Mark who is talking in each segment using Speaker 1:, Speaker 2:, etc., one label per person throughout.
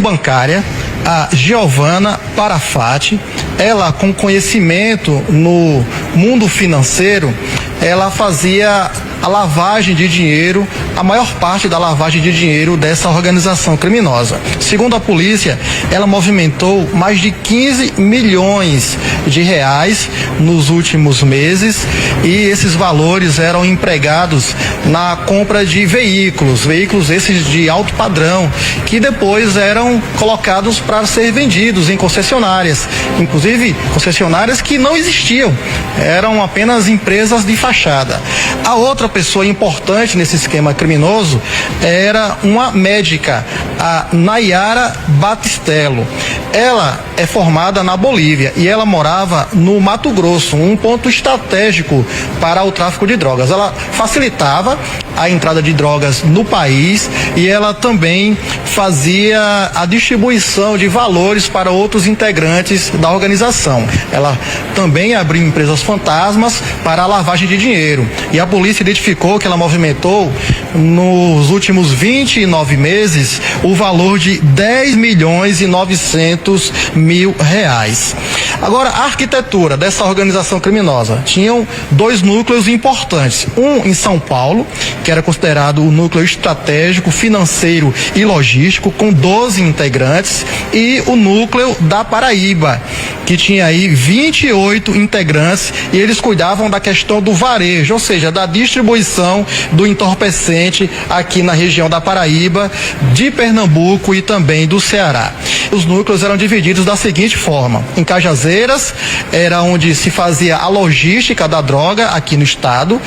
Speaker 1: ex-bancária, a Giovana Parafati. Ela, com conhecimento no mundo financeiro, ela fazia a lavagem de dinheiro, a maior parte da lavagem de dinheiro dessa organização criminosa. Segundo a polícia, ela movimentou mais de 15 milhões de reais nos últimos meses, e esses valores eram empregados na compra de veículos esses de alto padrão, que depois eram colocados para ser vendidos em concessionárias, inclusive concessionárias que não existiam, eram apenas empresas de fachada. A outra pessoa importante nesse esquema criminoso era uma médica, a Nayara Batistello. Ela é formada na Bolívia e ela morava no Mato Grosso, um ponto estratégico para o tráfico de drogas. Ela facilitava a entrada de drogas no país e ela também fazia a distribuição de valores para outros integrantes da organização. Ela também abriu empresas fantasmas para a lavagem de dinheiro, e a polícia identificou que ela movimentou nos últimos 29 meses o valor de 10 milhões e 900 mil reais. Agora, a arquitetura dessa organização criminosa tinham dois núcleos importantes. Um em São Paulo, que era considerado o núcleo estratégico, financeiro e logístico, com 12 integrantes, e o núcleo da Paraíba, que tinha aí 28 integrantes, e eles cuidavam da questão do varejo, ou seja, da distribuição do entorpecente aqui na região da Paraíba, de Pernambuco e também do Ceará. Os núcleos eram divididos da seguinte forma: em Cajazeiras era onde se fazia a logística da droga aqui no estado,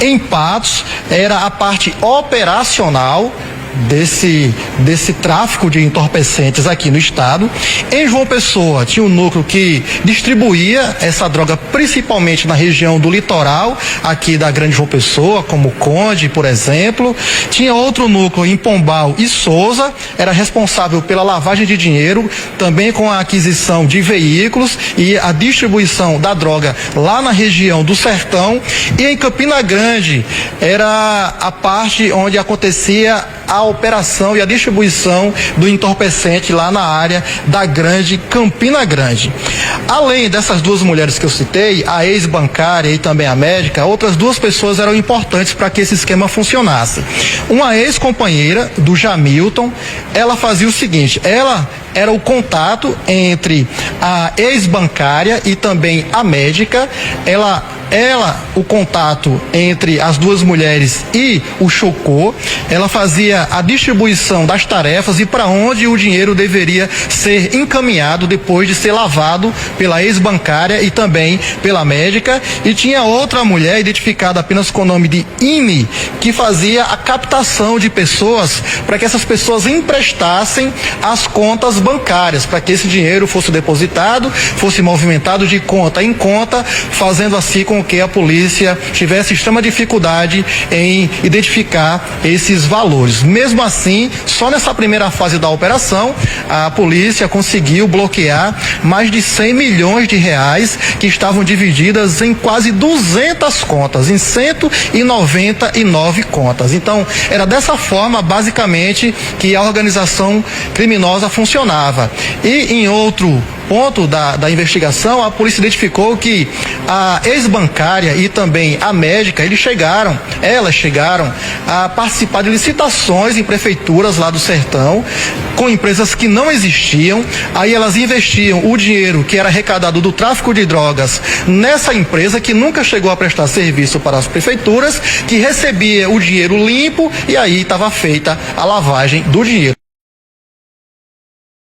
Speaker 1: em Patos era a parte operacional desse tráfico de entorpecentes aqui no estado. Em João Pessoa tinha um núcleo que distribuía essa droga principalmente na região do litoral aqui da Grande João Pessoa, como Conde, por exemplo. Tinha outro núcleo em Pombal e Souza, era responsável pela lavagem de dinheiro, também com a aquisição de veículos e a distribuição da droga lá na região do Sertão. E em Campina Grande era a parte onde acontecia a operação e a distribuição do entorpecente lá na área da Grande Campina Grande. Além dessas duas mulheres que eu citei, a ex-bancária e também a médica, outras duas pessoas eram importantes para que esse esquema funcionasse. Uma ex-companheira do Jamilton, ela fazia o seguinte: ela era o contato entre a ex-bancária e também a médica. Ela o contato entre as duas mulheres e o Chocô. Ela fazia a distribuição das tarefas e para onde o dinheiro deveria ser encaminhado depois de ser lavado pela ex-bancária e também pela médica. E tinha outra mulher identificada apenas com o nome de Ine, que fazia a captação de pessoas para que essas pessoas emprestassem as contas bancárias, para que esse dinheiro fosse depositado, fosse movimentado de conta em conta, fazendo assim com que a polícia tivesse extrema dificuldade em identificar esses valores. Mesmo assim, só nessa primeira fase da operação, a polícia conseguiu bloquear mais de 100 milhões de reais que estavam divididas em quase 200 contas, em 199 contas. Então, era dessa forma, basicamente, que a organização criminosa funcionava. E em outro ponto da investigação, a polícia identificou que a ex-bancária e também a médica, elas chegaram a participar de licitações em prefeituras lá do Sertão, com empresas que não existiam. Aí elas investiam o dinheiro que era arrecadado do tráfico de drogas nessa empresa, que nunca chegou a prestar serviço para as prefeituras, que recebia o dinheiro limpo, e aí estava feita a lavagem do dinheiro.